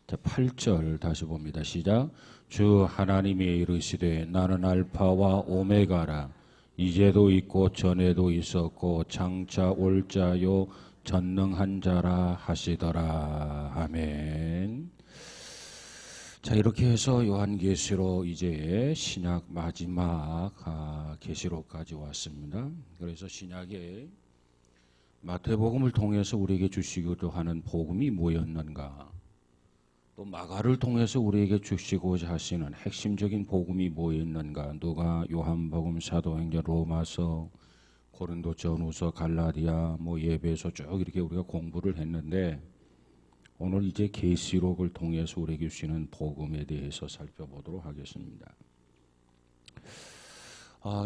자, 8절 다시 봅니다. 시작. 주 하나님이 이르시되 나는 알파와 오메가라. 이제도 있고 전에도 있었고 장차 올 자요 전능한 자라 하시더라. 아멘. 자, 이렇게 해서 요한계시록 이제 신약 마지막 계시록까지 왔습니다. 그래서 신약에 마태복음을 통해서 우리에게 주시기도 하는 복음이 뭐였는가, 또 마가를 통해서 우리에게 주시고자 하시는 핵심적인 복음이 뭐였는가, 누가, 요한복음, 사도행전, 로마서, 고린도 전후서, 갈라디아, 예배서 쭉 이렇게 우리가 공부를 했는데, 오늘 이제 계시록을 통해서 우리에게 주시는 복음에 대해서 살펴보도록 하겠습니다.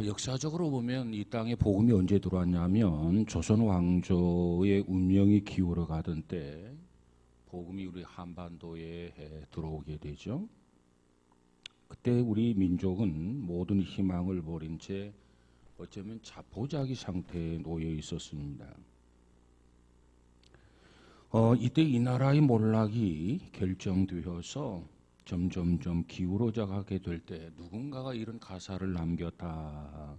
역사적으로 보면 이 땅에 복음이 언제 들어왔냐면 조선 왕조의 운명이 기울어 가던 때 복음이 우리 한반도에 들어오게 되죠. 그때 우리 민족은 모든 희망을 버린 채 어쩌면 자포자기 상태에 놓여 있었습니다. 이때 이 나라의 몰락이 결정되어서 점점점 기울어져 가게 될 때 누군가가 이런 가사를 남겼다.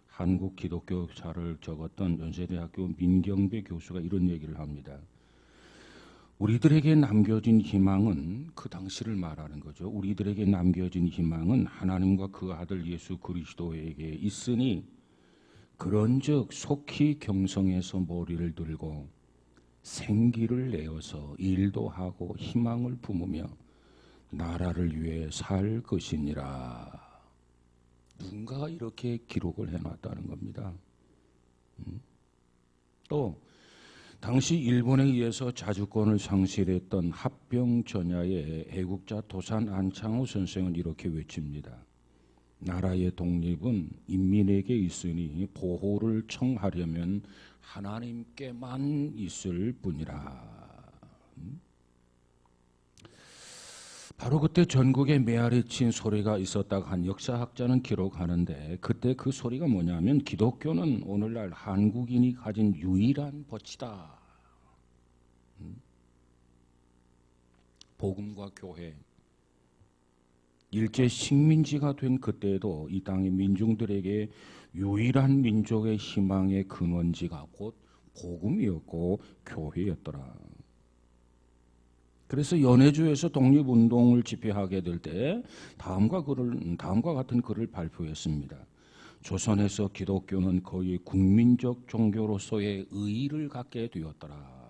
한국 기독교사를 적었던 연세대학교 민경배 교수가 이런 얘기를 합니다. 우리들에게 남겨진 희망은, 그 당시를 말하는 거죠. 우리들에게 남겨진 희망은 하나님과 그 아들 예수 그리스도에게 있으니 그런즉 속히 경성에서 머리를 들고 생기를 내어서 일도 하고 희망을 품으며 나라를 위해 살 것이니라. 누군가가 이렇게 기록을 해놨다는 겁니다. 또 당시 일본에 의해서 자주권을 상실했던 합병 전야의 애국자 도산 안창호 선생은 이렇게 외칩니다. 나라의 독립은 인민에게 있으니 보호를 청하려면 하나님께만 있을 뿐이라. 바로 그때 전국에 메아리 친 소리가 있었다고 한 역사학자는 기록하는데, 그때 그 소리가 뭐냐면 기독교는 오늘날 한국인이 가진 유일한 법치다. 복음과 교회, 일제 식민지가 된 그때에도 이 땅의 민중들에게 유일한 민족의 희망의 근원지가 곧 복음이었고 교회였더라. 그래서 연해주에서 독립운동을 집회하게 될 때 다음과 같은 글을 발표했습니다. 조선에서 기독교는 거의 국민적 종교로서의 의의를 갖게 되었더라.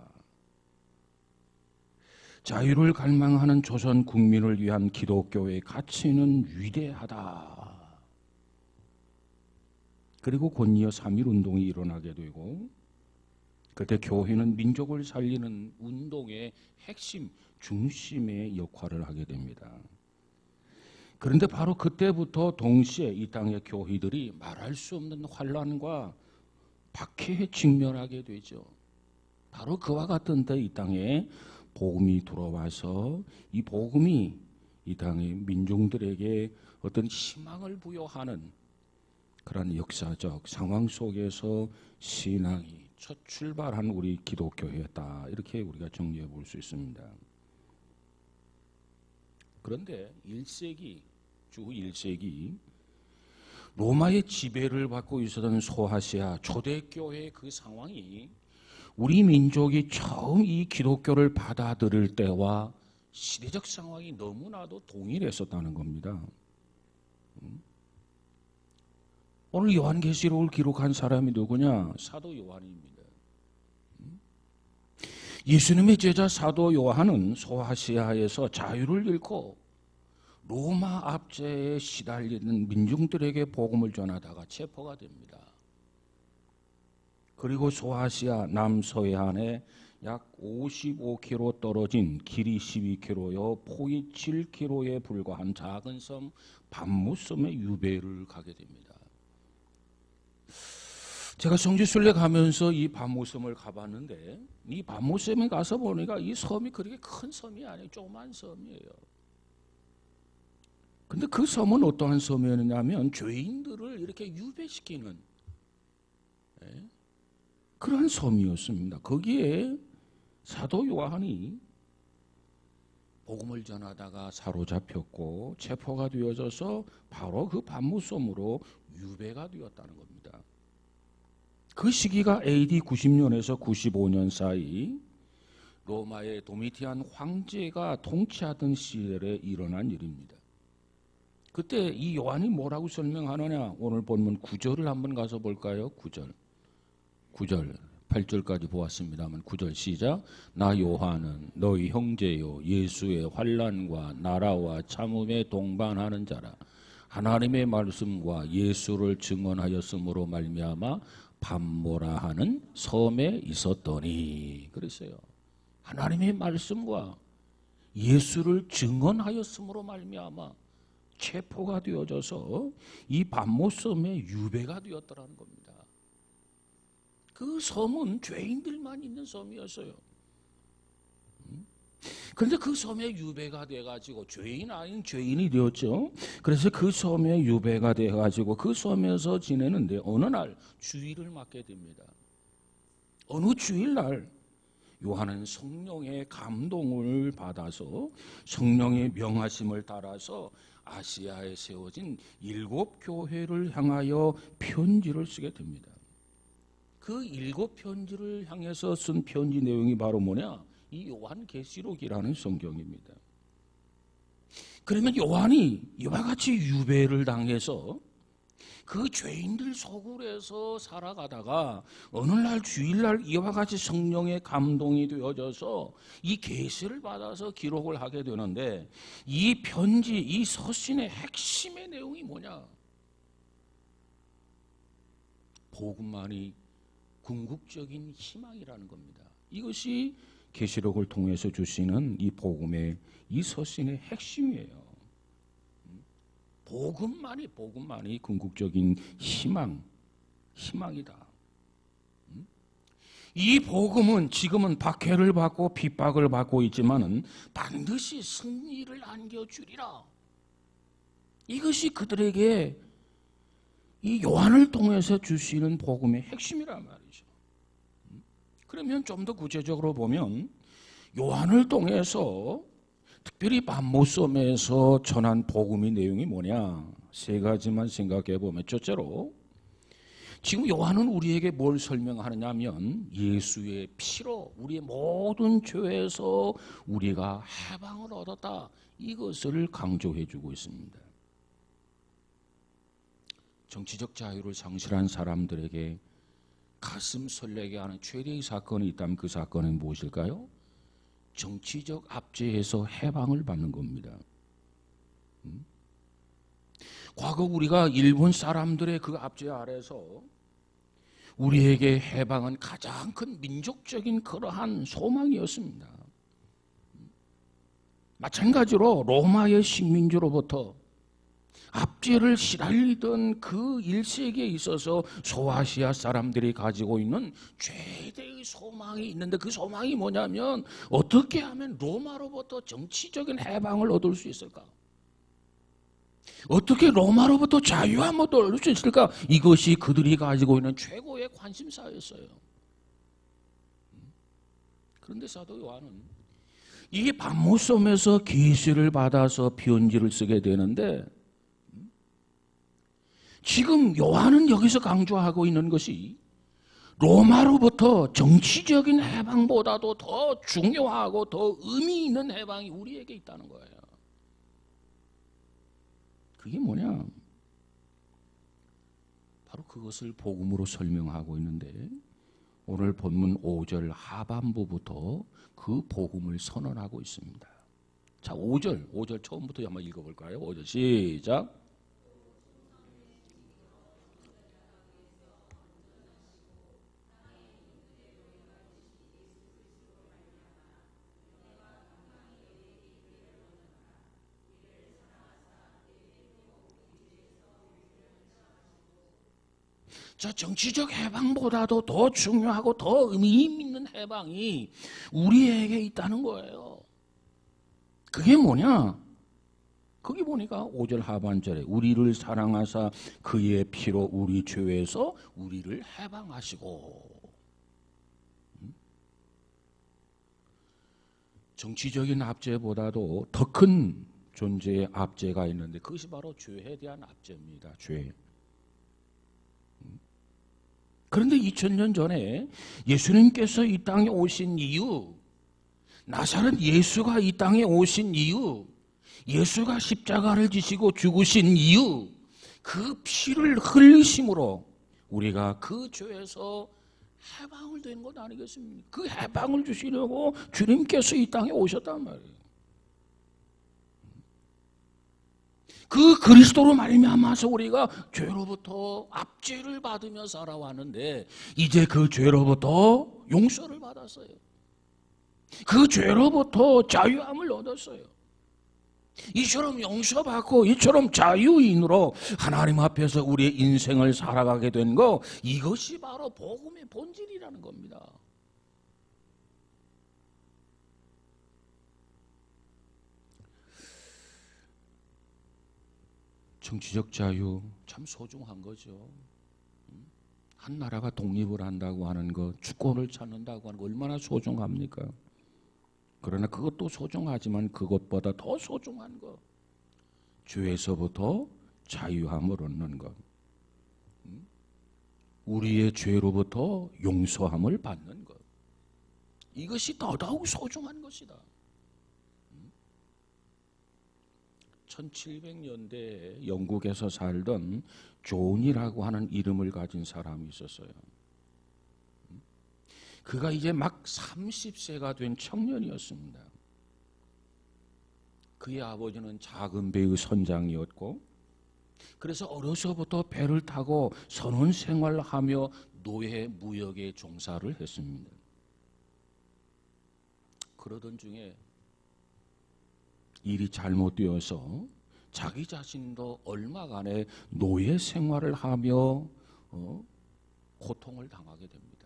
자유를 갈망하는 조선 국민을 위한 기독교의 가치는 위대하다. 그리고 곧이어 3.1운동이 일어나게 되고, 그때 교회는 민족을 살리는 운동의 핵심, 중심의 역할을 하게 됩니다. 그런데 바로 그때부터 동시에 이 땅의 교회들이 말할 수 없는 환란과 박해에 직면하게 되죠. 바로 그와 같은 때 이 땅에 복음이 들어와서 이 복음이 이 땅의 민중들에게 어떤 희망을 부여하는 그런 역사적 상황 속에서 신앙이 첫 출발한 우리 기독교회였다. 이렇게 우리가 정리해 볼 수 있습니다. 그런데 1세기, 주 1세기 로마의 지배를 받고 있었던 소아시아 초대교회의 그 상황이 우리 민족이 처음 이 기독교를 받아들일 때와 시대적 상황이 너무나도 동일했었다는 겁니다. 오늘 요한계시록을 기록한 사람이 누구냐? 사도 요한입니다. 예수님의 제자 사도 요한은 소아시아에서 자유를 잃고 로마 압제에 시달리는 민중들에게 복음을 전하다가 체포가 됩니다. 그리고 소아시아 남서해안에 약 55km 떨어진 길이 12km요 폭이 7km에 불과한 작은 섬 밤무섬의 유배를 가게 됩니다. 제가 성지순례 가면서 이 밤무섬을 가봤는데, 이 밤무섬에 가서 보니까 이 섬이 그렇게 큰 섬이 아니에요. 조그만 섬이에요. 근데 그 섬은 어떠한 섬이었냐면 죄인들을 이렇게 유배시키는 그런 섬이었습니다. 거기에 사도 요한이 복음을 전하다가 사로잡혔고 체포가 되어져서 바로 그 반모섬으로 유배가 되었다는 겁니다. 그 시기가 AD 90년에서 95년 사이 로마의 도미티안 황제가 통치하던 시절에 일어난 일입니다. 그때 이 요한이 뭐라고 설명하느냐? 오늘 본문 9절을 한번 가서 볼까요? 9절 8절까지 보았습니다만 9절 시작. 나 요한은 너희 형제요 예수의 환난과 나라와 참음에 동반하는 자라. 하나님의 말씀과 예수를 증언하였으므로 말미암아 밤모라 하는 섬에 있었더니 그랬어요. 하나님의 말씀과 예수를 증언하였으므로 말미암아 체포가 되어져서 이 밤모섬에 유배가 되었더라는 겁니다. 그 섬은 죄인들만 있는 섬이었어요. 그런데 그 섬에 유배가 돼가지고 죄인 아닌 죄인이 되었죠. 그래서 그 섬에 유배가 돼가지고 그 섬에서 지내는데 어느 날 주일을 맞게 됩니다. 어느 주일날 요한은 성령의 감동을 받아서 성령의 명하심을 따라서 아시아에 세워진 7 교회를 향하여 편지를 쓰게 됩니다. 그 7 편지를 향해서 쓴 편지 내용이 바로 뭐냐? 이 요한계시록이라는 성경입니다. 그러면 요한이 이와 같이 유배를 당해서 그 죄인들 소굴에서 살아가다가 어느 날 주일날 이와 같이 성령의 감동이 되어져서 이 계시를 받아서 기록을 하게 되는데 이 편지, 이 서신의 핵심의 내용이 뭐냐? 복음만이 궁극적인 희망이라는 겁니다. 이것이 계시록을 통해서 주시는 이 복음의 이 서신의 핵심이에요. 복음만이 궁극적인 희망이다. 이 복음은 지금은 박해를 받고 핍박을 받고 있지만은 반드시 승리를 안겨주리라. 이것이 그들에게 이 요한을 통해서 주시는 복음의 핵심이란 말이죠. 그러면 좀 더 구체적으로 보면 요한을 통해서 특별히 밤모섬에서 전한 복음의 내용이 뭐냐? 3가지만 생각해 보면 첫째로 지금 요한은 우리에게 뭘 설명하느냐 하면 예수의 피로 우리의 모든 죄에서 우리가 해방을 얻었다. 이것을 강조해 주고 있습니다. 정치적 자유를 상실한 사람들에게 가슴 설레게 하는 최대의 사건이 있다면 그 사건은 무엇일까요? 정치적 압제에서 해방을 받는 겁니다. 과거 우리가 일본 사람들의 그 압제 아래서 우리에게 해방은 가장 큰 민족적인 그러한 소망이었습니다. 마찬가지로 로마의 식민지로부터 압제를 시달리던 그 1세기에 있어서 소아시아 사람들이 가지고 있는 최대의 소망이 있는데 그 소망이 뭐냐면 어떻게 하면 로마로부터 정치적인 해방을 얻을 수 있을까? 어떻게 로마로부터 자유함을 얻을 수 있을까? 이것이 그들이 가지고 있는 최고의 관심사였어요. 그런데 사도 요한은 이 밤모섬에서 계시를 받아서 편지를 쓰게 되는데 지금 요한은 여기서 강조하고 있는 것이 로마로부터 정치적인 해방보다도 더 중요하고 더 의미 있는 해방이 우리에게 있다는 거예요. 그게 뭐냐? 바로 그것을 복음으로 설명하고 있는데 오늘 본문 5절 하반부부터 그 복음을 선언하고 있습니다. 자, 5절 처음부터 한번 읽어볼까요? 5절 시작. 자, 정치적 해방보다도 더 중요하고 더 의미 있는 해방이 우리에게 있다는 거예요. 그게 뭐냐? 거기 보니까 5절 하반절에 우리를 사랑하사 그의 피로 우리 죄에서 우리를 해방하시고 정치적인 압제보다도 더 큰 존재의 압제가 있는데 그것이 바로 죄에 대한 압제입니다. 죄. 그런데 2000년 전에 예수님께서 이 땅에 오신 이유, 나사렛 예수가 이 땅에 오신 이유, 예수가 십자가를 지시고 죽으신 이유, 그 피를 흘리심으로 우리가 그 죄에서 해방을 된 것 아니겠습니까? 그 해방을 주시려고 주님께서 이 땅에 오셨단 말이에요. 그 그리스도로 말미암아서 우리가 죄로부터 압제를 받으며 살아왔는데 이제 그 죄로부터 용서를 받았어요. 그 죄로부터 자유함을 얻었어요. 이처럼 용서받고 이처럼 자유인으로 하나님 앞에서 우리의 인생을 살아가게 된 거, 이것이 바로 복음의 본질이라는 겁니다. 정치적 자유 참 소중한 거죠. 한 나라가 독립을 한다고 하는 것, 주권을 찾는다고 하는 것 얼마나 소중합니까? 그러나 그것도 소중하지만 그것보다 더 소중한 것, 죄에서부터 자유함을 얻는 것, 우리의 죄로부터 용서함을 받는 것, 이것이 더더욱 소중한 것이다. 1700년대에 영국에서 살던 존이라고 하는 이름을 가진 사람이 있었어요. 그가 이제 막 30세가 된 청년이었습니다. 그의 아버지는 작은 배의 선장이었고, 그래서 어려서부터 배를 타고 선원 생활을 하며 노예 무역의 종사를 했습니다. 그러던 중에 일이 잘못되어서 자기 자신도 얼마간의 노예 생활을 하며 고통을 당하게 됩니다.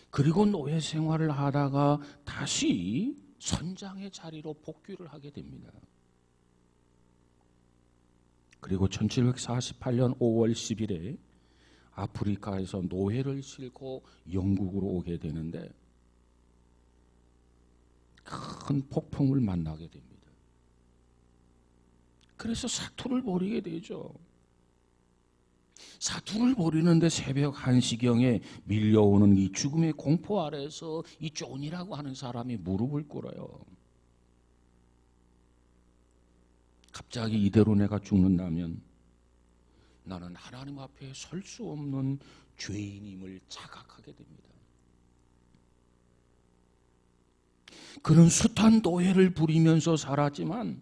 그리고 노예 생활을 하다가 다시 선장의 자리로 복귀를 하게 됩니다. 그리고 1748년 5월 10일에 아프리카에서 노예를 싣고 영국으로 오게 되는데 큰 폭풍을 만나게 됩니다. 그래서 사투를 벌이게 되죠. 사투를 벌이는데 새벽 1시경에 밀려오는 이 죽음의 공포 아래서 이 존이라고 하는 사람이 무릎을 꿇어요. 갑자기 이대로 내가 죽는다면 나는 하나님 앞에 설 수 없는 죄인임을 자각하게 됩니다. 그는 숱한 노예를 부리면서 살았지만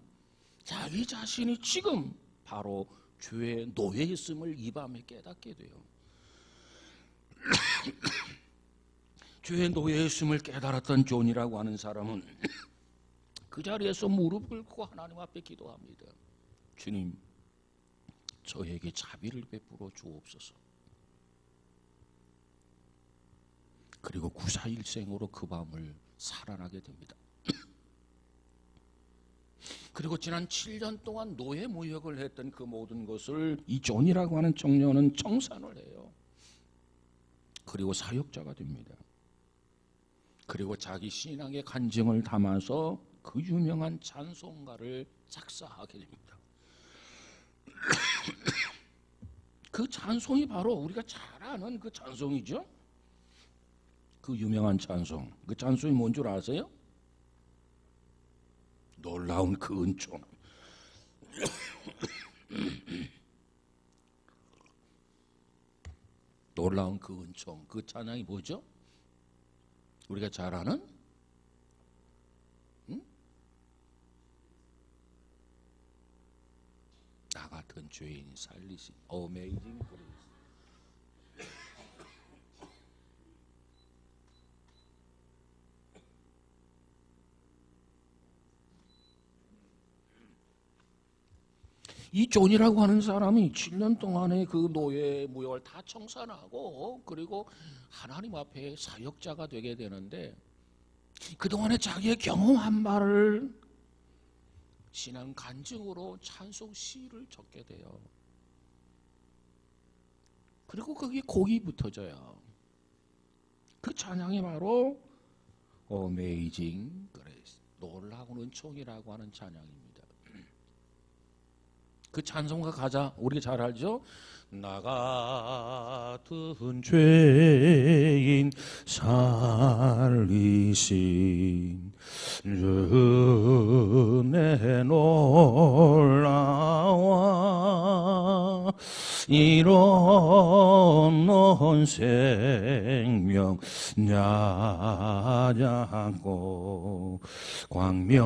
자기 자신이 지금 바로 죄의 노예였음을 이 밤에 깨닫게 돼요. 죄의 노예였음을 깨달았던 존이라고 하는 사람은 그 자리에서 무릎 꿇고 하나님 앞에 기도합니다. 주님, 저에게 자비를 베풀어 주옵소서. 그리고 구사일생으로 그 밤을 살아나게 됩니다. 그리고 지난 7년 동안 노예 무역을 했던 그 모든 것을 이 존이라고 하는 청년은 청산을 해요. 그리고 사역자가 됩니다. 그리고 자기 신앙의 간증을 담아서 그 유명한 찬송가를 작사하게 됩니다. 그 찬송이 바로 우리가 잘 아는 그 찬송이죠. 그 유명한 찬송. 그 찬송이 뭔 줄 아세요? 놀라운 그 은총. 놀라운 그 은총. 그 찬양이 뭐죠? 우리가 잘 아는? 나 같은 죄인 살리신 어메이징 그레이스. 이 존이라고 하는 사람이 7년 동안의 그 노예 무역을 다 청산하고 그리고 하나님 앞에 사역자가 되게 되는데 그동안에 자기의 경험한 바를 신앙 간증으로 찬송 시를 적게 돼요. 그리고 거기에 곡이 붙어져요. 그 찬양이 바로 Amazing Grace, 놀라운 은총이라고 하는 찬양입니다. 그 찬송가 가자 우리가 잘 알죠? 나 같은 죄인 살리신 은혜 놀라와 이런 생명 나자고 광명을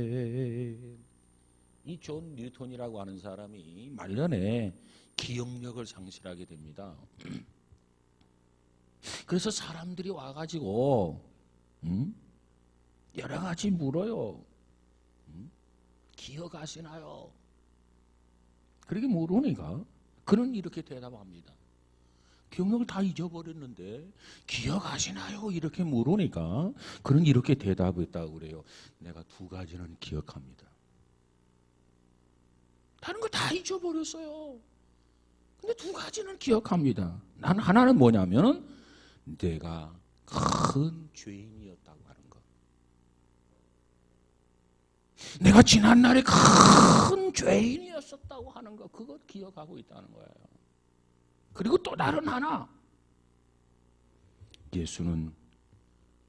얻었네. 이 존 뉴턴이라고 하는 사람이 말년에 기억력을 상실하게 됩니다. 그래서 사람들이 와가지고 여러 가지 물어요. 기억하시나요? 그렇게 물으니까 그는 이렇게 대답합니다. 기억력을 다 잊어버렸는데 기억하시나요? 이렇게 물으니까 그는 이렇게 대답했다고 그래요. 내가 두 가지는 기억합니다. 다른 걸 다 잊어버렸어요. 근데 두 가지는 기억합니다. 난 하나는 뭐냐면 내가 큰 죄인이었다고 하는 것. 내가 지난날에 큰 죄인이었었다고 하는 것, 그것 기억하고 있다는 거예요. 그리고 또 다른 하나, 예수는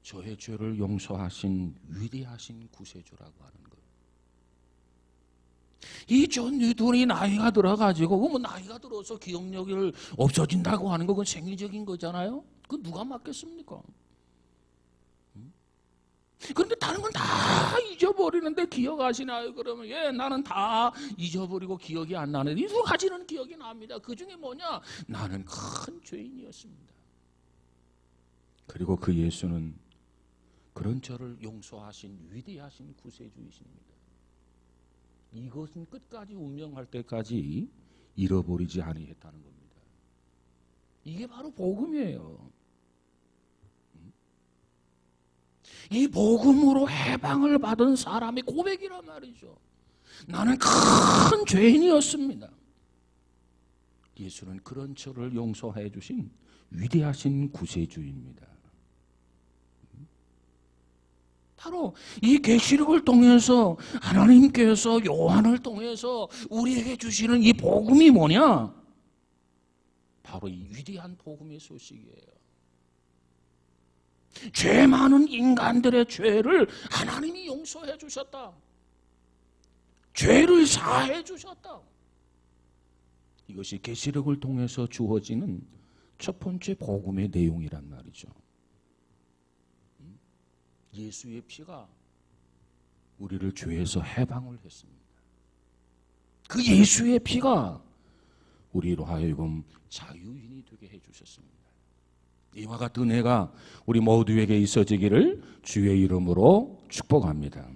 저의 죄를 용서하신 위대하신 구세주라고 하는 것. 이 존 뉴턴이 나이가 들어가지고 뭐 나이가 들어서 기억력이 없어진다고 하는 건 그건 생리적인 거잖아요. 그건 누가 맞겠습니까? 그런데 다른 건 다 잊어버리는데 기억하시나요? 그러면 예, 나는 다 잊어버리고 기억이 안 나는데 이 두 가지는 기억이 납니다. 그 중에 뭐냐? 나는 큰 죄인이었습니다. 그리고 그 예수는 그런 저를 용서하신 위대하신 구세주이십니다. 이것은 끝까지 운명할 때까지 잃어버리지 아니했다는 겁니다. 이게 바로 복음이에요. 이 복음으로 해방을 받은 사람의 고백이란 말이죠. 나는 큰 죄인이었습니다. 예수는 그런 저를 용서해 주신 위대하신 구세주입니다. 바로 이 계시록을 통해서 하나님께서 요한을 통해서 우리에게 주시는 이 복음이 뭐냐? 바로 이 위대한 복음의 소식이에요. 죄 많은 인간들의 죄를 하나님이 용서해 주셨다. 죄를 사해 주셨다. 이것이 계시록을 통해서 주어지는 첫 번째 복음의 내용이란 말이죠. 예수의 피가 우리를 죄에서 해방을 했습니다. 그 예수의 피가 우리로 하여금 자유인이 되게 해주셨습니다. 이와 같은 은혜가 우리 모두에게 있어지기를 주의 이름으로 축복합니다.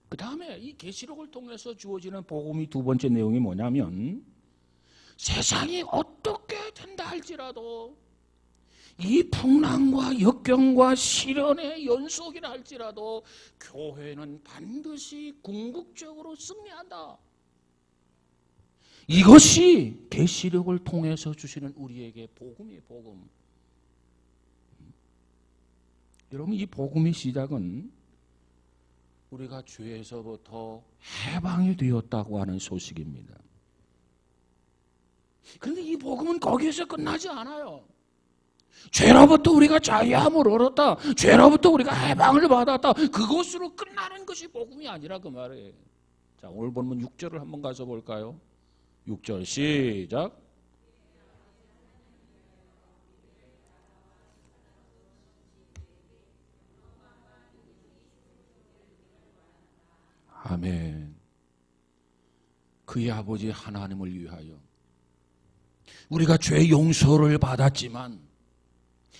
그 다음에 이 계시록을 통해서 주어지는 복음의 두 번째 내용이 뭐냐면 세상이 어떻게 된다 할지라도 이 풍랑과 역경과 시련의 연속이라 할지라도 교회는 반드시 궁극적으로 승리한다. 이것이 계시록을 통해서 주시는 우리에게 복음이에요. 복음. 여러분, 이 복음의 시작은 우리가 죄에서부터 해방이 되었다고 하는 소식입니다. 그런데 이 복음은 거기에서 끝나지 않아요. 죄로부터 우리가 자유함을 얻었다. 죄로부터 우리가 해방을 받았다. 그것으로 끝나는 것이 복음이 아니라 그 말이에요. 자, 오늘 본문 6절을 한번 가서 볼까요? 6절 시작. 아멘. 그의 아버지 하나님을 위하여 우리가 죄 용서를 받았지만,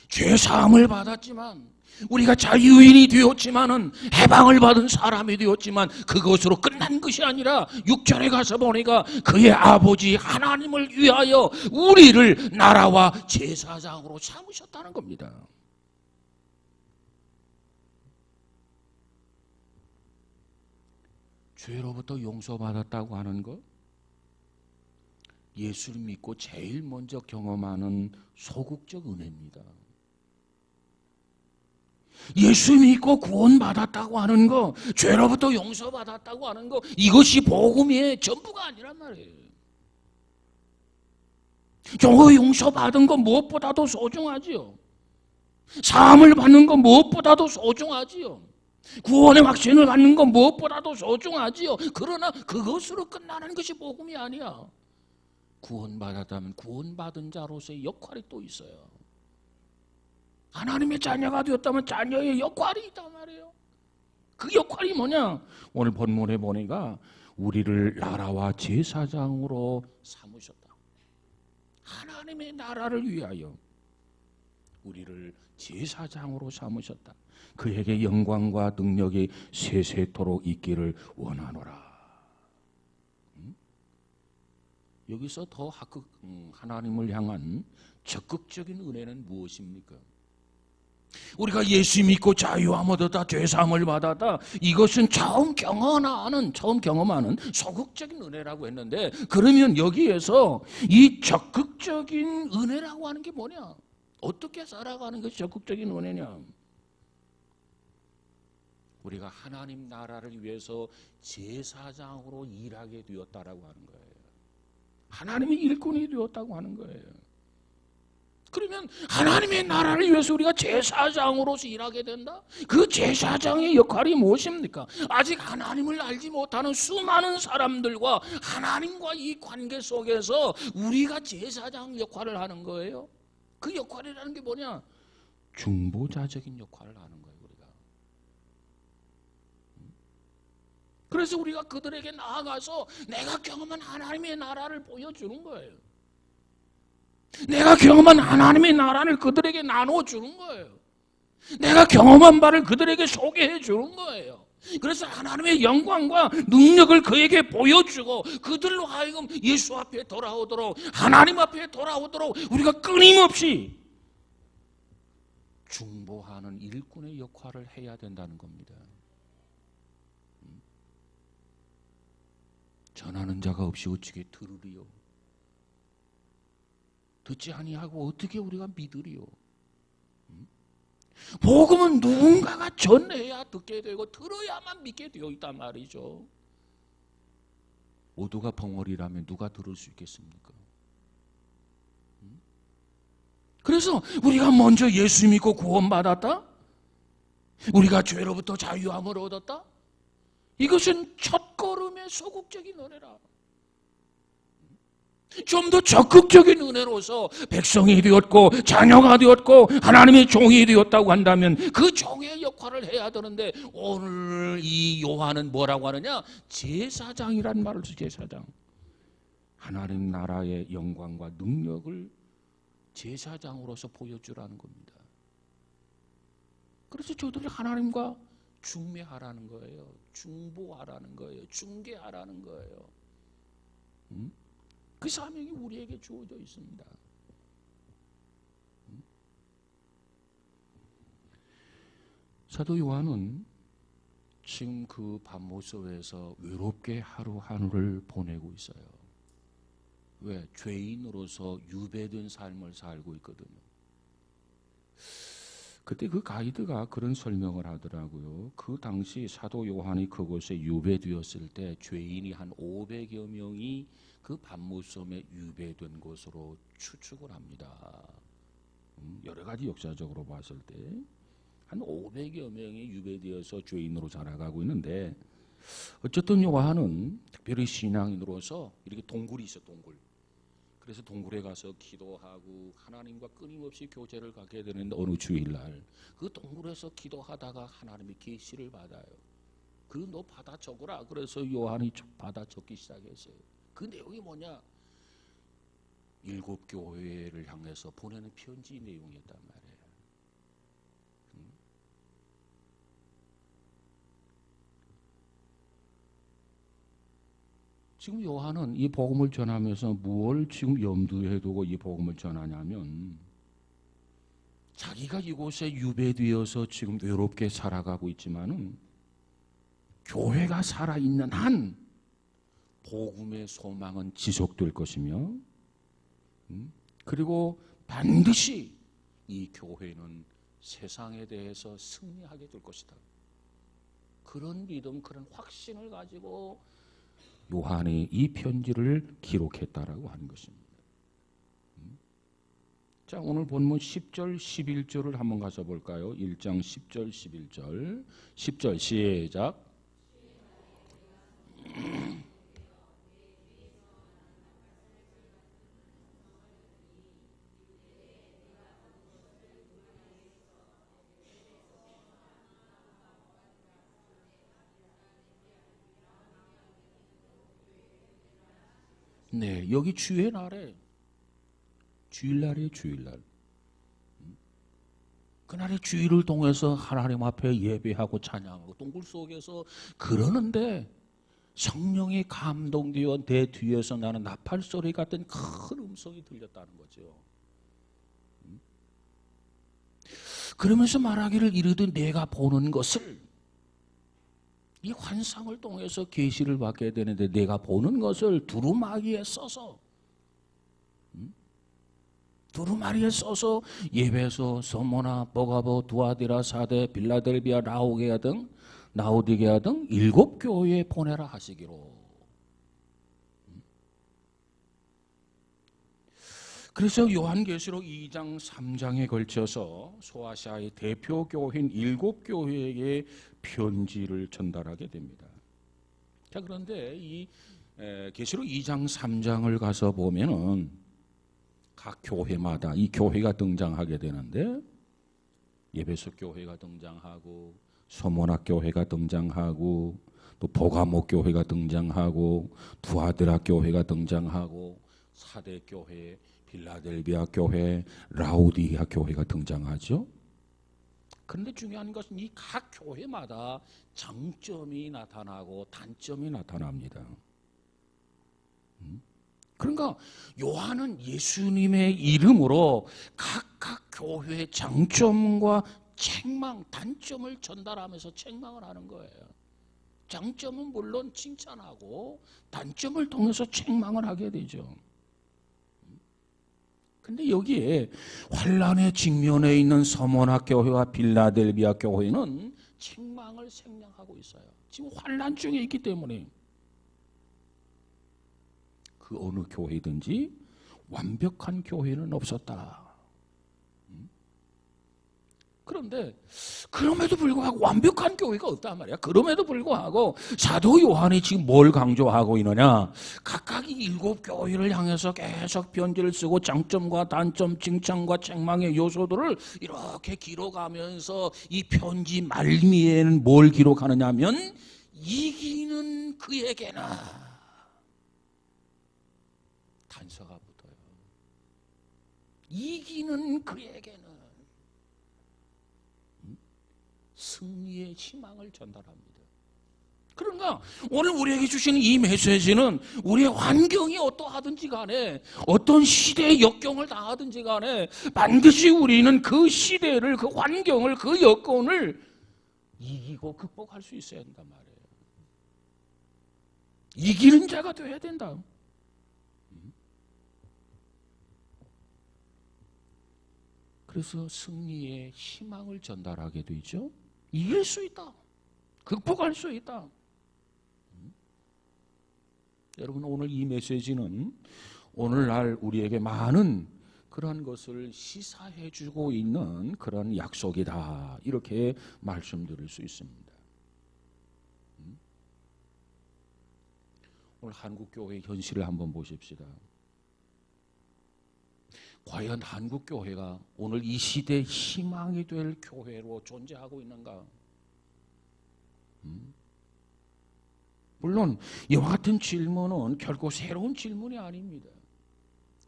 죄 사함을 받았지만, 우리가 자유인이 되었지만은, 해방을 받은 사람이 되었지만, 그것으로 끝난 것이 아니라 6절에 가서 보니까 그의 아버지 하나님을 위하여 우리를 나라와 제사장으로 삼으셨다는 겁니다. 죄로부터 용서받았다고 하는 것, 예수를 믿고 제일 먼저 경험하는 소극적 은혜입니다. 예수 믿고 구원받았다고 하는 거, 죄로부터 용서받았다고 하는 거, 이것이 복음의 전부가 아니란 말이에요. 저 용서받은 거 무엇보다도 소중하지요. 사함을 받는 거 무엇보다도 소중하지요. 구원의 확신을 받는 건 무엇보다도 소중하지요. 그러나 그것으로 끝나는 것이 복음이 아니야. 구원받았다면 구원받은 자로서의 역할이 또 있어요. 하나님의 자녀가 되었다면 자녀의 역할이 있단 말이에요. 그 역할이 뭐냐? 오늘 본문에 보니까 우리를 나라와 제사장으로 삼으셨다. 하나님의 나라를 위하여 우리를 제사장으로 삼으셨다. 그에게 영광과 능력이 세세토록 있기를 원하노라. 여기서 더 하나님을 향한 적극적인 은혜는 무엇입니까? 우리가 예수 믿고 자유함 얻었다, 죄사함을 받았다, 이것은 처음 경험하는 소극적인 은혜라고 했는데, 그러면 여기에서 이 적극적인 은혜라고 하는 게 뭐냐? 어떻게 살아가는 것이 적극적인 은혜냐? 우리가 하나님 나라를 위해서 제사장으로 일하게 되었다라고 하는 거예요. 하나님의 일꾼이 되었다고 하는 거예요. 그러면 하나님의 나라를 위해서 우리가 제사장으로서 일하게 된다? 그 제사장의 역할이 무엇입니까? 아직 하나님을 알지 못하는 수많은 사람들과 하나님과 이 관계 속에서 우리가 제사장 역할을 하는 거예요. 그 역할이라는 게 뭐냐? 중보자적인 역할을 하는 거예요, 우리가. 그래서 우리가 그들에게 나아가서 내가 경험한 하나님의 나라를 보여주는 거예요. 내가 경험한 하나님의 나라를 그들에게 나눠주는 거예요. 내가 경험한 바를 그들에게 소개해 주는 거예요. 그래서 하나님의 영광과 능력을 그에게 보여주고 그들로 하여금 예수 앞에 돌아오도록, 하나님 앞에 돌아오도록 우리가 끊임없이 중보하는 일꾼의 역할을 해야 된다는 겁니다. 전하는 자가 없이 어찌게 들으리요? 듣지 아니하고 어떻게 우리가 믿으리요? 복음은 누군가가 전해야 듣게 되고 들어야만 믿게 되어 있단 말이죠. 모두가 벙어리라면 누가 들을 수 있겠습니까? 그래서 우리가 먼저 예수 믿고 구원받았다? 우리가 죄로부터 자유함을 얻었다? 이것은 첫걸음의 소극적인 은혜라. 좀 더 적극적인 은혜로서 백성이 되었고 자녀가 되었고 하나님의 종이 되었다고 한다면 그 종의 역할을 해야 되는데, 오늘 이 요한은 뭐라고 하느냐? 제사장이란 말을 써. 제사장. 하나님 나라의 영광과 능력을 제사장으로서 보여주라는 겁니다. 그래서 저들이 하나님과 중매하라는 거예요. 중보하라는 거예요. 중개하라는 거예요. 그 사명이 우리에게 주어져 있습니다. 사도 요한은 지금 그 반모섬에서 외롭게 하루하루를 보내고 있어요. 왜? 죄인으로서 유배된 삶을 살고 있거든요. 그때 그 가이드가 그런 설명을 하더라고요. 그 당시 사도 요한이 그곳에 유배되었을 때 죄인이 한 500여 명이 그 반모섬에 유배된 것으로 추측을 합니다. 여러 가지 역사적으로 봤을 때 한 500여 명이 유배되어서 죄인으로 살아가고 있는데, 어쨌든 요한은 특별히 신앙인으로서 이렇게 동굴이 있어, 동굴. 그래서 동굴에 가서 기도하고 하나님과 끊임없이 교제를 갖게 되는데, 어느 주일날 그 동굴에서 기도하다가 하나님의 계시를 받아요. 그 너 받아 적어라. 그래서 요한이 받아 적기 시작했어요. 그 내용이 뭐냐? 7 교회를 향해서 보내는 편지 내용이었단 말이에요. 지금 요한은 이 복음을 전하면서 무엇을 지금 염두에 두고 이 복음을 전하냐면, 자기가 이곳에 유배되어서 지금 외롭게 살아가고 있지만은 교회가 살아있는 한 복음의 소망은 지속될 것이며, 그리고 반드시 이 교회는 세상에 대해서 승리하게 될 것이다. 그런 믿음, 그런 확신을 가지고 요한이 이 편지를 기록했다라고 하는 것입니다. 자, 오늘 본문 10절, 11절을 한번 가서 볼까요? 1장 10절, 11절. 10절 시작. 네, 여기 주의 날에, 주일날이에요, 주일날. 그날의 주일을 통해서 하나님 앞에 예배하고 찬양하고 동굴 속에서 그러는데 성령이 감동되어 내 뒤에서 나는 나팔 소리 같은 큰 음성이 들렸다는 거죠. 그러면서 말하기를 이르되 내가 보는 것을, 이 환상을 통해서 계시를 받게 되는데 내가 보는 것을 두루마기에 써서, 두루마리에 써서 예배소, 서모나, 버가보, 두아디라, 사데, 빌라델비아, 라오디게아 등 7교회에 보내라 하시기로. 그래서 요한계시록 2장 3장에 걸쳐서 소아시아의 대표 교회인 7교회에게 편지를 전달하게 됩니다. 자, 그런데 이 계시록 2장 3장을 가서 보면은 각 교회마다 이 교회가 등장하게 되는데, 예배소 교회가 등장하고 서모나 교회가 등장하고 또 보가모 교회가 등장하고 두아드라 교회가 등장하고 사대 교회, 빌라델비아 교회, 라오디게아 교회가 등장하죠. 그런데 중요한 것은 이 각 교회마다 장점이 나타나고 단점이 나타납니다. 그러니까 요한은 예수님의 이름으로 각각 교회의 장점과 책망, 단점을 전달하면서 책망을 하는 거예요. 장점은 물론 칭찬하고 단점을 통해서 책망을 하게 되죠. 근데 여기에 환란의 직면에 있는 서모나 교회와 빌라델비아 교회는 책망을 생략하고 있어요. 지금 환란 중에 있기 때문에. 그 어느 교회든지 완벽한 교회는 없었다. 그런데 그럼에도 불구하고 완벽한 교회가 없단 말이야. 그럼에도 불구하고 사도 요한이 지금 뭘 강조하고 있느냐, 각각 이 7교회를 향해서 계속 편지를 쓰고 장점과 단점, 칭찬과 책망의 요소들을 이렇게 기록하면서 이 편지 말미에는 뭘 기록하느냐 하면 이기는 그에게나 단서가 붙어요. 이기는 그에게는 승리의 희망을 전달합니다. 그러니까 오늘 우리에게 주시는 이 메시지는 우리의 환경이 어떠하든지 간에, 어떤 시대의 역경을 당하든지 간에 반드시 우리는 그 시대를, 그 환경을, 그 여건을 이기고 극복할 수 있어야 한단 말이에요. 이기는 자가 되어야 된다. 그래서 승리의 희망을 전달하게 되죠. 이길 수 있다. 극복할 수 있다. 여러분, 오늘 이 메시지는 오늘날 우리에게 많은 그런 것을 시사해 주고 있는 그런 약속이다. 이렇게 말씀드릴 수 있습니다. 오늘 한국교회의 현실을 한번 보십시다. 과연 한국교회가 오늘 이 시대의 희망이 될 교회로 존재하고 있는가? 물론 이와 같은 질문은 결코 새로운 질문이 아닙니다.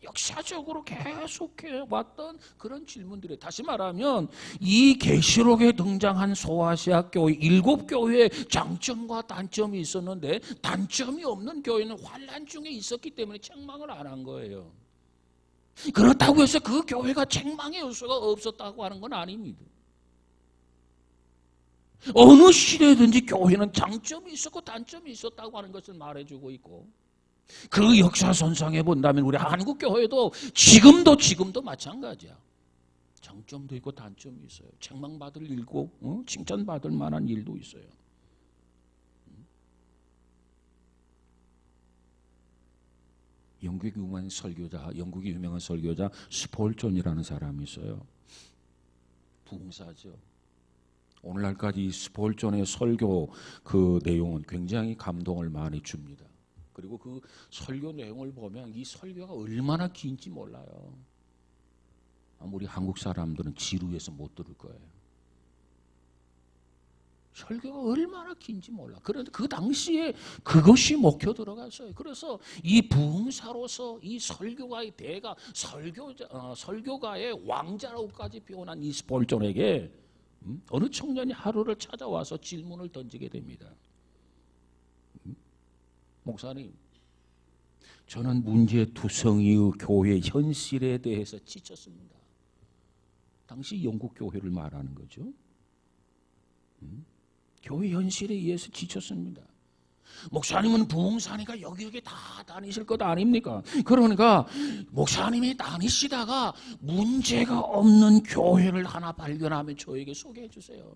역사적으로 계속해 왔던 그런 질문들이, 다시 말하면 이 계시록에 등장한 소아시아 교회 7교회의 장점과 단점이 있었는데 단점이 없는 교회는 환란 중에 있었기 때문에 책망을 안 한 거예요. 그렇다고 해서 그 교회가 책망의 요소가 없었다고 하는 건 아닙니다. 어느 시대든지 교회는 장점이 있었고 단점이 있었다고 하는 것을 말해주고 있고, 그 역사선상에 본다면 우리 한국교회도 지금도 마찬가지야. 장점도 있고 단점이 있어요. 책망받을 일고 칭찬받을 만한 일도 있어요. 영국의 유명한 설교자 스폴존이라는 사람이 있어요. 부흥사죠. 오늘날까지 이 스폴존의 설교 그 내용은 굉장히 감동을 많이 줍니다. 그리고 그 설교 내용을 보면 이 설교가 얼마나 긴지 몰라요. 우리 한국 사람들은 지루해서 못 들을 거예요. 설교가 얼마나 긴지 몰라. 그런데 그 당시에 그것이 먹혀 들어갔어요. 그래서 이 부흥사로서 이 설교가의 대가, 설교가의 왕자라고까지 표현한 이 스폴존에게 어느 청년이 하루를 찾아와서 질문을 던지게 됩니다. 목사님, 저는 문제투성이의 교회 현실에 대해서 지쳤습니다. 당시 영국 교회를 말하는 거죠. 교회 현실에 의해서 지쳤습니다. 목사님은 부흥사니까 여기저기 다 다니실 것 아닙니까? 그러니까 목사님이 다니시다가 문제가 없는 교회를 하나 발견하면 저에게 소개해 주세요.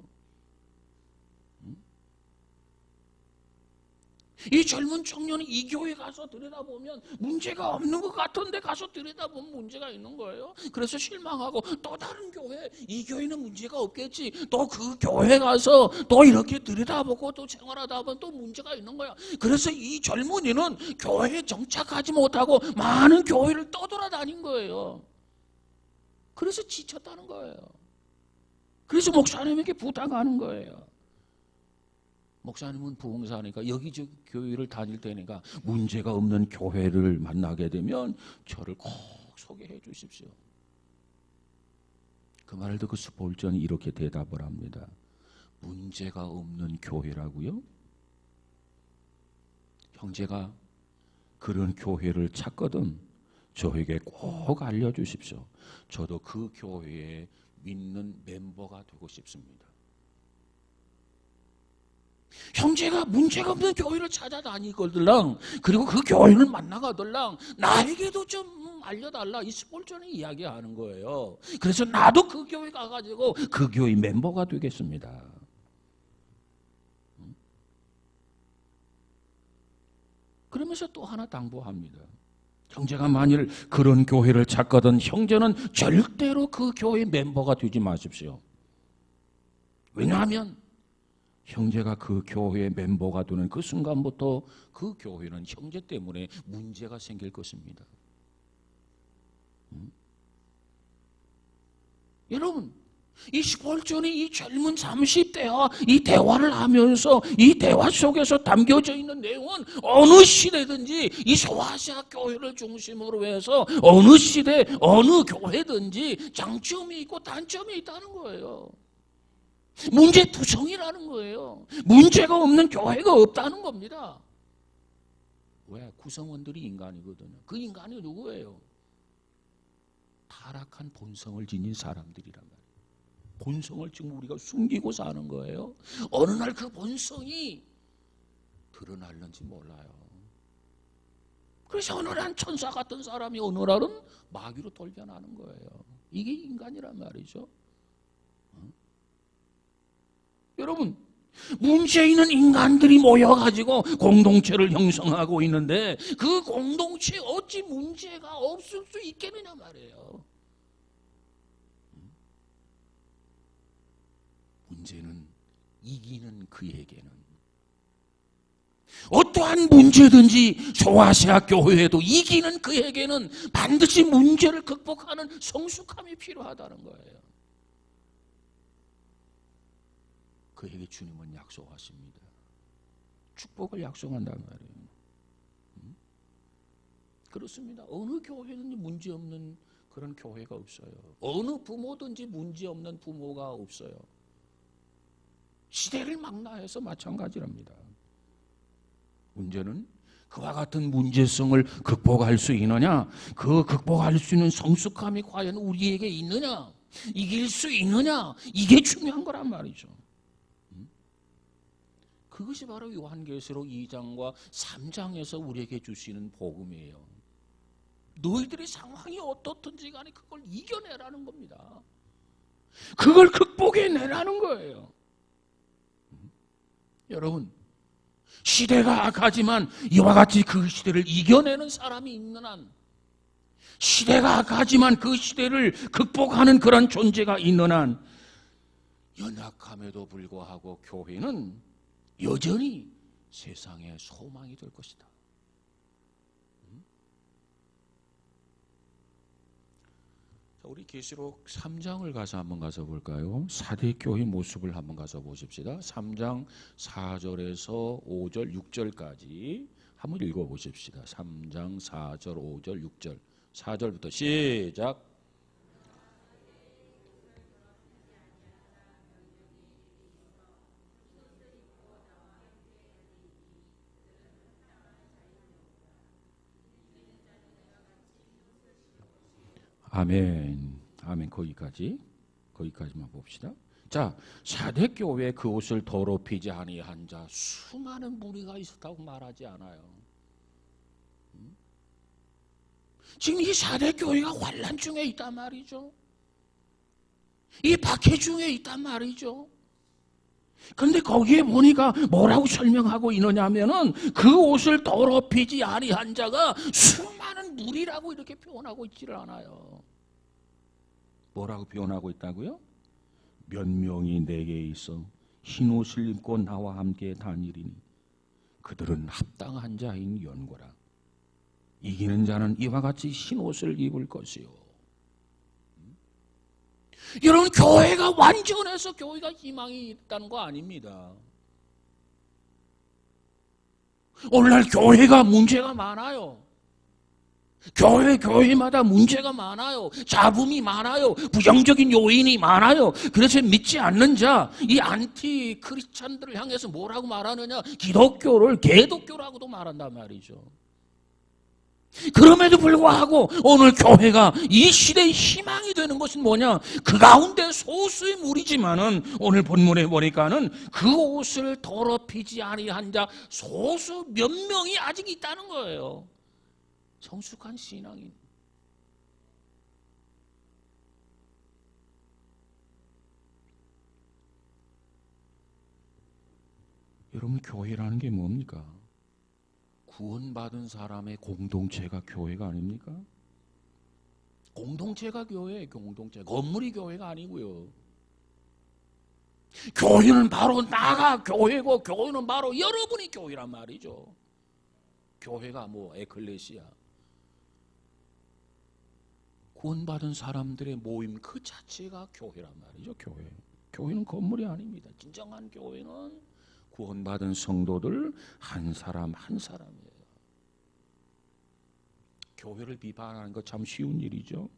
이 젊은 청년이 이 교회 가서 들여다보면 문제가 없는 것 같은데 가서 들여다보면 문제가 있는 거예요. 그래서 실망하고 또 다른 교회, 이 교회는 문제가 없겠지. 또 그 교회 가서 또 이렇게 들여다보고 또 생활하다 보면 또 문제가 있는 거야. 그래서 이 젊은이는 교회에 정착하지 못하고 많은 교회를 떠돌아다닌 거예요. 그래서 지쳤다는 거예요. 그래서 목사님에게 부탁하는 거예요. 목사님은 부흥사니까 여기저기 교회를 다닐 테니까 문제가 없는 교회를 만나게 되면 저를 꼭 소개해 주십시오. 그 말을 듣고 스폴전이 이렇게 대답을 합니다. 문제가 없는 교회라고요? 형제가 그런 교회를 찾거든 저에게 꼭 알려주십시오. 저도 그 교회에 믿는 멤버가 되고 싶습니다. 형제가 문제가 없는 교회를 찾아다니거들랑 그리고 그 교회를 만나가들랑 나에게도 좀 알려달라 이 스폴전이 이야기하는 거예요. 그래서 나도 그 교회 가가지고 그 교회 멤버가 되겠습니다. 그러면서 또 하나 당부합니다. 형제가 만일 그런 교회를 찾거든 형제는 절대로 그 교회 멤버가 되지 마십시오. 왜냐하면 형제가 그 교회의 멤버가 되는 그 순간부터 그 교회는 형제 때문에 문제가 생길 것입니다. 여러분, 이 스폴전이 이 젊은 30대와 이 대화를 하면서 이 대화 속에서 담겨져 있는 내용은 어느 시대든지 이 소아시아 교회를 중심으로 해서 어느 시대, 어느 교회든지 장점이 있고 단점이 있다는 거예요. 문제투성이라는 거예요. 문제가 없는 교회가 없다는 겁니다. 왜? 구성원들이 인간이거든요. 그 인간이 누구예요? 타락한 본성을 지닌 사람들이란 말이에요. 본성을 지금 우리가 숨기고 사는 거예요. 어느 날 그 본성이 드러날는지 몰라요. 그래서 어느 날 천사 같은 사람이 어느 날은 마귀로 돌변하는 거예요. 이게 인간이란 말이죠. 여러분, 문제 있는 인간들이 모여가지고 공동체를 형성하고 있는데 그 공동체에 어찌 문제가 없을 수 있겠느냐 말이에요. 문제는 이기는 그에게는 어떠한 문제든지 소아시아 교회에도 이기는 그에게는 반드시 문제를 극복하는 성숙함이 필요하다는 거예요. 그에게 주님은 약속하십니다. 축복을 약속한단 말이에요. 그렇습니다. 어느 교회든지 문제없는 그런 교회가 없어요. 어느 부모든지 문제없는 부모가 없어요. 시대를 망라해서 마찬가지랍니다. 문제는 그와 같은 문제성을 극복할 수 있느냐, 그 극복할 수 있는 성숙함이 과연 우리에게 있느냐, 이길 수 있느냐, 이게 중요한 거란 말이죠. 그것이 바로 요한계시록 2장과 3장에서 우리에게 주시는 복음이에요. 너희들의 상황이 어떻든지 간에 그걸 이겨내라는 겁니다. 그걸 극복해내라는 거예요. 여러분, 시대가 악하지만 이와 같이 그 시대를 이겨내는 사람이 있는 한, 시대가 악하지만 그 시대를 극복하는 그런 존재가 있는 한, 연약함에도 불구하고 교회는 여전히 세상의 소망이 될 것이다. 우리 계시록 3장을 가서 한번 가서 볼까요? 사대교회 모습을 한번 가서 보십시다. 3장 4절에서 5절, 6절까지 한번 읽어보십시다. 3장 4절, 5절, 6절. 4절부터 시작. 아멘. 아멘. 거기까지만 봅시다. 자, 사대교회 그 옷을 더럽히지 아니한 자 수많은 무리가 있었다고 말하지 않아요. 지금 이 사대교회가 환난 중에 있단 말이죠. 이 박해 중에 있단 말이죠. 근데 거기에 보니까 뭐라고 설명하고 있느냐면은 그 옷을 더럽히지 아니한 자가 수많은 무리라고 이렇게 표현하고 있지를 않아요. 뭐라고 표현하고 있다고요? 몇 명이 내게 있어 흰 옷을 입고 나와 함께 다니리니 그들은 합당한 자인 연고라. 이기는 자는 이와 같이 흰 옷을 입을 것이요. 여러분, 교회가 완전해서 교회가 희망이 있다는 거 아닙니다. 오늘날 교회가 문제가 많아요. 교회마다 문제가 많아요. 잡음이 많아요. 부정적인 요인이 많아요. 그래서 믿지 않는 자, 이 안티 크리스찬들을 향해서 뭐라고 말하느냐? 기독교를 개독교라고도 말한단 말이죠. 그럼에도 불구하고 오늘 교회가 이 시대의 희망이 되는 것은 뭐냐? 그 가운데 소수의 무리지만은 오늘 본문에 보니까는 그 옷을 더럽히지 아니한 자 소수 몇 명이 아직 있다는 거예요. 성숙한 신앙인. 여러분, 교회라는 게 뭡니까? 구원받은 사람의 공동체가 교회가 아닙니까? 공동체가 교회예요. 공동체. 건물이 교회가 아니고요. 교회는 바로 나가 교회고 교회는 바로 여러분이 교회란 말이죠. 교회가 뭐 에클레시아. 구원받은 사람들의 모임 그 자체가 교회란 말이죠. 교회. 교회는 건물이 아닙니다. 진정한 교회는 구원받은 성도들 한 사람 한 사람이에요. 교회를 비판하는 거 참 쉬운 일이죠.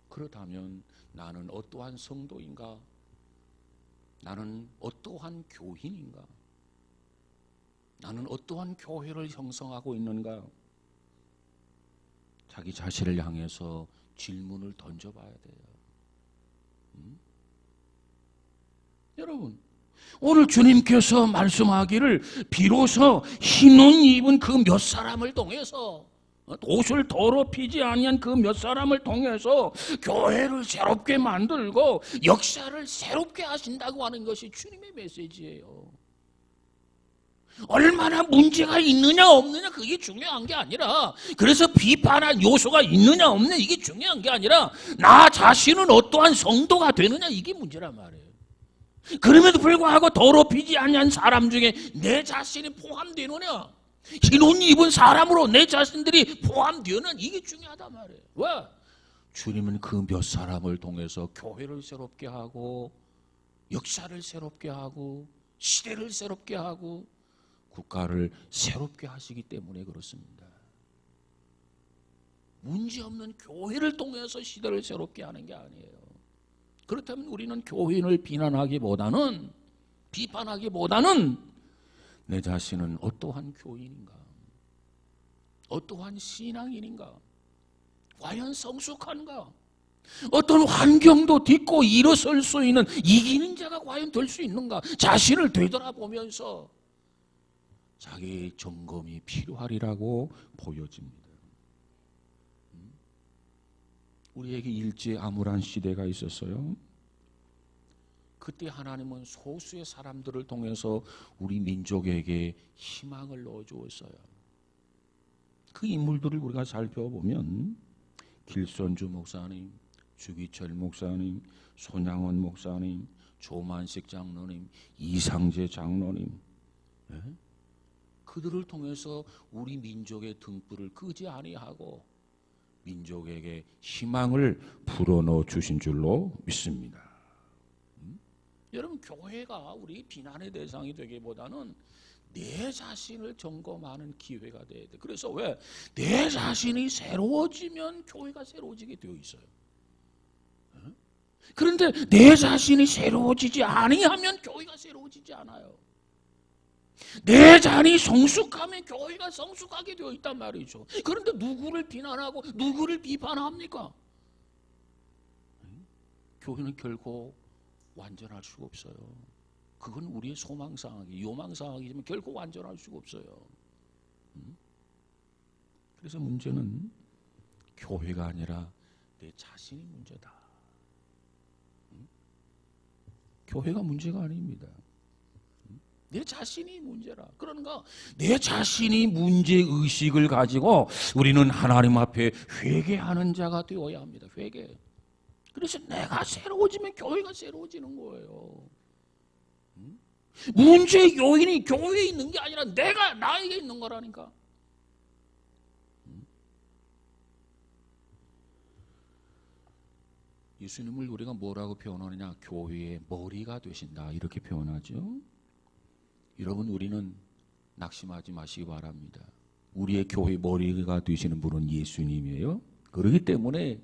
그렇다면 나는 어떠한 성도인가? 나는 어떠한 교인인가? 나는 어떠한 교회를 형성하고 있는가? 자기 자신을 향해서 질문을 던져봐야 돼요. 여러분, 오늘 주님께서 말씀하기를 비로소 흰 옷 입은 그 몇 사람을 통해서, 옷을 더럽히지 아니한 그 몇 사람을 통해서 교회를 새롭게 만들고 역사를 새롭게 하신다고 하는 것이 주님의 메시지예요. 얼마나 문제가 있느냐 없느냐 그게 중요한 게 아니라, 그래서 비판할 요소가 있느냐 없느냐 이게 중요한 게 아니라 나 자신은 어떠한 성도가 되느냐 이게 문제란 말이에요. 그럼에도 불구하고 더럽히지 아니한 사람 중에 내 자신이 포함되느냐, 흰 옷 입은 사람으로 내 자신들이 포함되느냐 이게 중요하단 말이에요. 왜? 주님은 그 몇 사람을 통해서 교회를 새롭게 하고 역사를 새롭게 하고 시대를 새롭게 하고 국가를 새롭게 하시기 때문에 그렇습니다. 문제없는 교회를 통해서 시대를 새롭게 하는 게 아니에요. 그렇다면 우리는 교인을 비판하기보다는 내 자신은 어떠한 교인인가? 어떠한 신앙인인가? 과연 성숙한가? 어떤 환경도 딛고 일어설 수 있는 이기는 자가 과연 될 수 있는가? 자신을 되돌아보면서 자기 점검이 필요하리라고 보여집니다. 우리에게 일제 암울한 시대가 있었어요. 그때 하나님은 소수의 사람들을 통해서 우리 민족에게 희망을 넣어주었어요. 그 인물들을 우리가 살펴보면 길선주 목사님, 주기철 목사님, 손양원 목사님, 조만식 장로님, 이상재 장로님, 그들을 통해서 우리 민족의 등불을 끄지 아니하고 민족에게 희망을 불어넣어 주신 줄로 믿습니다. 여러분, 교회가 우리 비난의 대상이 되기보다는 내 자신을 점검하는 기회가 돼야 돼. 그래서 왜? 내 자신이 새로워지면 교회가 새로워지게 되어 있어요. 그런데 내 자신이 새로워지지 아니하면 교회가 새로워지지 않아요. 내 자신이 성숙하면 교회가 성숙하게 되어 있단 말이죠. 그런데 누구를 비난하고 누구를 비판합니까? 교회는 결코 완전할 수가 없어요. 그건 우리의 소망상하기, 요망상하기지만 결코 완전할 수가 없어요. 그래서 문제는 교회가 아니라 내 자신이 문제다. 교회가 문제가 아닙니다. 내 자신이 문제라. 그러니까 내 자신이 문제의식을 가지고 우리는 하나님 앞에 회개하는 자가 되어야 합니다. 회개. 그래서 내가 새로워지면 교회가 새로워지는 거예요. 문제의 요인이 교회에 있는 게 아니라 내가 나에게 있는 거라니까. 예수님을 우리가 뭐라고 표현하느냐? 교회의 머리가 되신다, 이렇게 표현하죠. 여러분, 우리는 낙심하지 마시기 바랍니다. 우리의 교회 머리가 되시는 분은 예수님이에요. 그렇기 때문에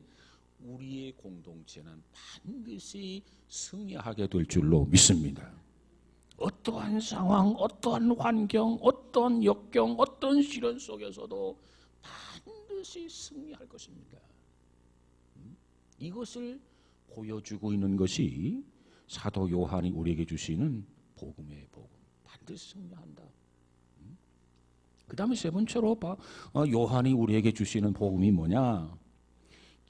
우리의 공동체는 반드시 승리하게 될 줄로 믿습니다. 어떠한 상황, 어떠한 환경, 어떠한 역경, 어떤 시련 속에서도 반드시 승리할 것입니다. 이것을 보여주고 있는 것이 사도 요한이 우리에게 주시는 복음의 복음. 반드시 승리한다. 그 다음에 세 번째로 요한이 우리에게 주시는 복음이 뭐냐?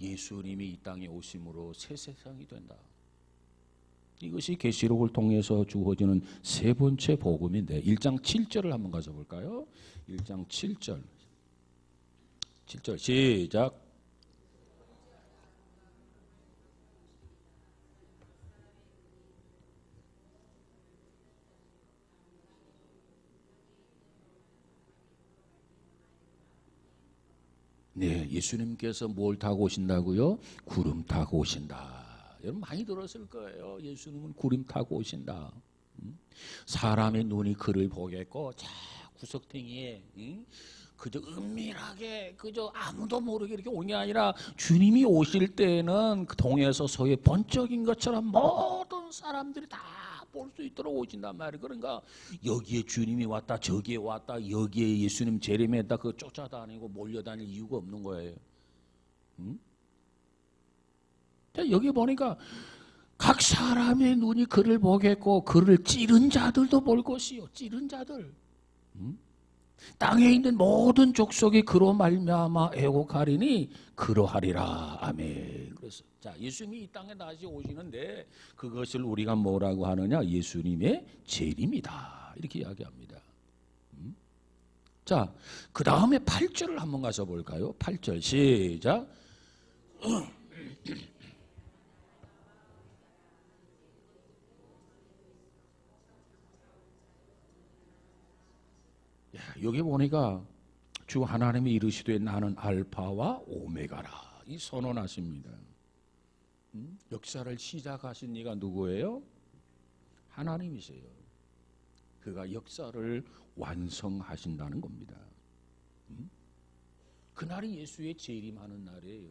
예수님이 이 땅에 오심으로 새 세상이 된다. 이것이 계시록을 통해서 주어지는 세 번째 복음인데 1장 7절을 한번 가져볼까요? 1장 7절. 7절 시작. 네, 예수님께서 뭘 타고 오신다고요? 구름 타고 오신다. 여러분 많이 들었을 거예요. 예수님은 구름 타고 오신다. 사람의 눈이 그를 보겠고 자 구석탱이에 그저 은밀하게 그저 아무도 모르게 이렇게 오는 게 아니라 주님이 오실 때는 그 동에서 서의 번쩍인 것처럼 모든 사람들이 다 볼 수 있도록 오신단 말이에요. 그러니까 여기에 주님이 왔다 저기에 왔다 여기에 예수님 재림했다 그 쫓아다니고 몰려다닐 이유가 없는 거예요. 자, 여기 보니까 각 사람의 눈이 그를 보겠고 그를 찌른 자들도 볼 것이요. 찌른 자들. 땅에 있는 모든 족속이 그로 말미암아 애곡하리니 그러하리라. 아멘. 그래서 자, 예수님이 이 땅에 다시 오시는데 그것을 우리가 뭐라고 하느냐? 예수님의 재림이다. 이렇게 이야기합니다. 자, 그 다음에 8절을 한번 가서 볼까요? 8절 시작. 여기 보니까 주 하나님이 이르시되 나는 알파와 오메가라 이 선언하십니다. 역사를 시작하신 이가 누구예요? 하나님이세요. 그가 역사를 완성하신다는 겁니다. 그날이 예수의 재림하는 날이에요.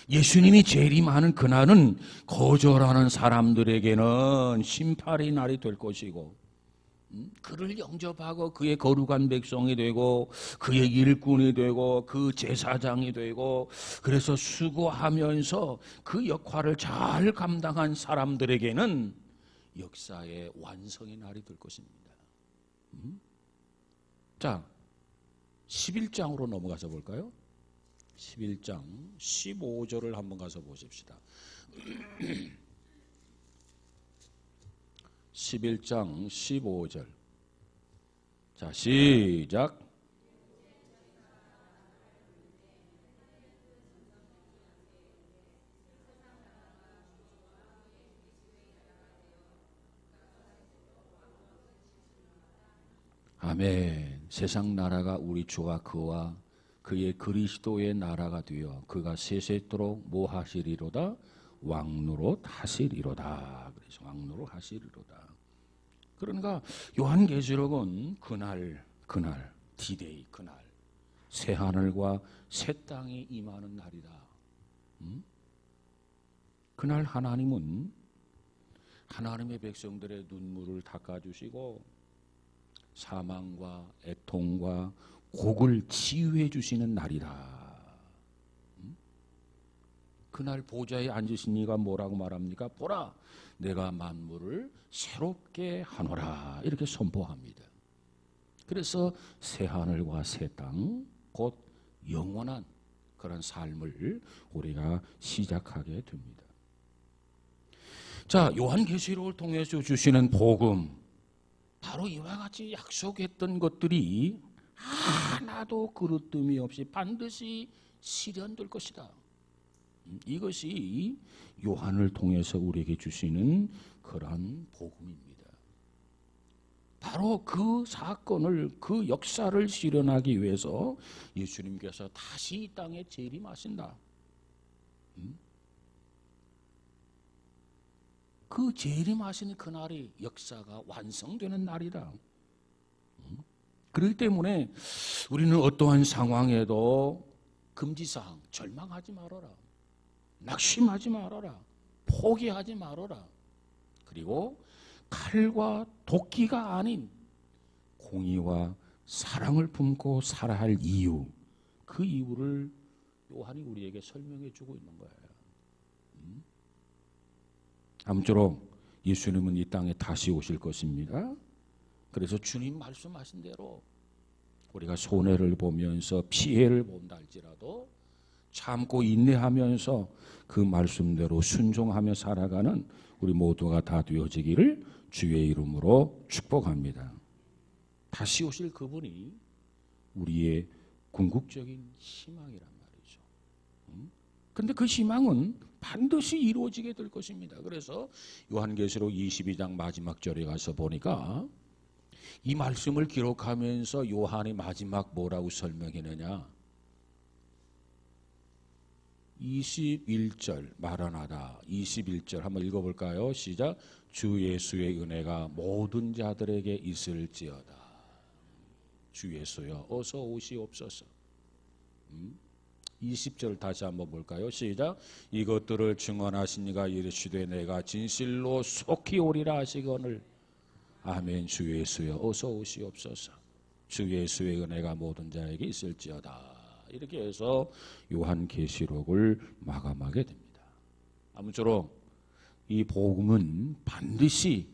예수님이 재림하는 그날은 거절하는 사람들에게는 심판의 날이 될 것이고 그를 영접하고 그의 거룩한 백성이 되고 그의 일꾼이 되고 그 제사장이 되고 그래서 수고하면서 그 역할을 잘 감당한 사람들에게는 역사의 완성의 날이 될 것입니다. 자, 11장으로 넘어가서 볼까요? 11장 15절을 한번 가서 보십시다. 11장 15절. 자, 시작. 아멘. 세상 나라가 우리 주와 그와 그의 그리스도의 나라가 되어 그가 세세토록 뭐 하시리로다? 왕노릇 하시리로다. 그래서 왕노릇 하시리로다. 그러니까 요한계시록은 그날 디데이 그날 새 하늘과 새 땅이 임하는 날이다. 그날 하나님은 하나님의 백성들의 눈물을 닦아주시고 사망과 애통과 곡을 치유해 주시는 날이다. 그날 보좌에 앉으신 이가 뭐라고 말합니까? 보라, 내가 만물을 새롭게 하노라. 이렇게 선포합니다. 그래서 새 하늘과 새 땅, 곧 영원한 그런 삶을 우리가 시작하게 됩니다. 자, 요한계시록을 통해서 주시는 복음, 바로 이와 같이 약속했던 것들이 하나도 그릇됨이 없이 반드시 실현될 것이다. 이것이 요한을 통해서 우리에게 주시는 그러한 복음입니다. 바로 그 사건을, 그 역사를 실현하기 위해서 예수님께서 다시 이 땅에 재림하신다. 그 재림하시는 그날이 역사가 완성되는 날이다. 그렇기 때문에 우리는 어떠한 상황에도 금지사항, 절망하지 말아라. 낙심하지 말아라. 포기하지 말아라. 그리고 칼과 도끼가 아닌 공의와 사랑을 품고 살아야 할 이유, 그 이유를 요한이 우리에게 설명해 주고 있는 거예요. 아무쪼록 예수님은 이 땅에 다시 오실 것입니다. 그래서 주님 말씀하신 대로 우리가 손해를 보면서 피해를 본다 할지라도 참고 인내하면서 그 말씀대로 순종하며 살아가는 우리 모두가 다 되어지기를 주의 이름으로 축복합니다. 다시 오실 그분이 우리의 궁극적인 희망이란 말이죠. 그런데 그 희망은 반드시 이루어지게 될 것입니다. 그래서 요한계시록 22장 마지막 절에 가서 보니까 이 말씀을 기록하면서 요한이 마지막 뭐라고 설명했느냐? 21절 마라나다 21절 한번 읽어볼까요? 시작. 주 예수의 은혜가 모든 자들에게 있을지어다. 주 예수여 어서 오시옵소서. 20절 다시 한번 볼까요? 시작. 이것들을 증언하신 이가 이르시되 내가 진실로 속히 오리라 하시거늘. 아멘. 주 예수여 어서 오시옵소서. 주 예수의 은혜가 모든 자에게 있을지어다. 이렇게 해서 요한계시록을 마감하게 됩니다. 아무쪼록 이 복음은 반드시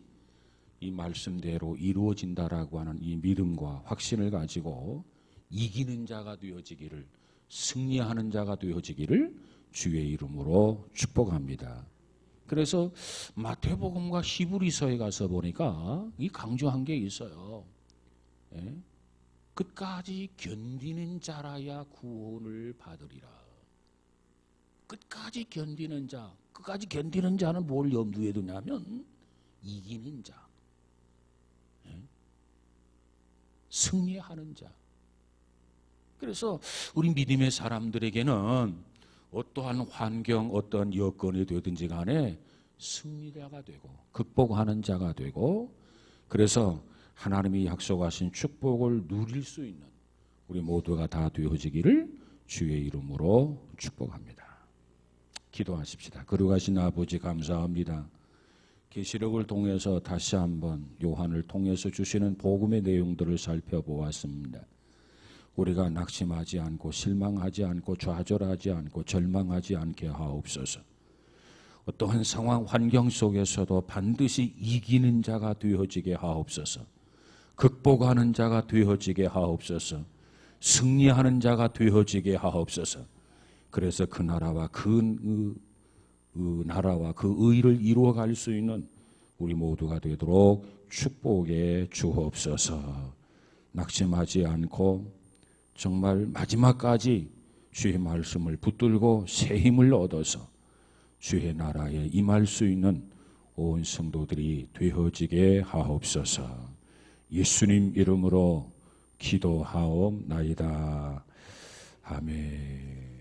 이 말씀대로 이루어진다라고 하는 이 믿음과 확신을 가지고 이기는 자가 되어지기를, 승리하는 자가 되어지기를 주의 이름으로 축복합니다. 그래서 마태복음과 히브리서에 가서 보니까 이 강조한 게 있어요. 예? 끝까지 견디는 자라야 구원을 받으리라. 끝까지 견디는 자, 끝까지 견디는 자는 뭘 염두에 두냐면 이기는 자, 승리하는 자. 그래서 우리 믿음의 사람들에게는 어떠한 환경, 어떠한 여건이 되든지 간에 승리자가 되고 극복하는 자가 되고, 그래서 하나님이 약속하신 축복을 누릴 수 있는 우리 모두가 다 되어지기를 주의 이름으로 축복합니다. 기도하십시다. 거룩하신 아버지 감사합니다. 계시록을 통해서 다시 한번 요한을 통해서 주시는 복음의 내용들을 살펴보았습니다. 우리가 낙심하지 않고 실망하지 않고 좌절하지 않고 절망하지 않게 하옵소서. 어떠한 상황 환경 속에서도 반드시 이기는 자가 되어지게 하옵소서. 극복하는 자가 되어지게 하옵소서. 승리하는 자가 되어지게 하옵소서. 그래서 그 나라와 그 의를 이루어갈 수 있는 우리 모두가 되도록 축복해 주옵소서. 낙심하지 않고 정말 마지막까지 주의 말씀을 붙들고 새 힘을 얻어서 주의 나라에 임할 수 있는 온 성도들이 되어지게 하옵소서. 예수님 이름으로 기도하옵나이다. 아멘.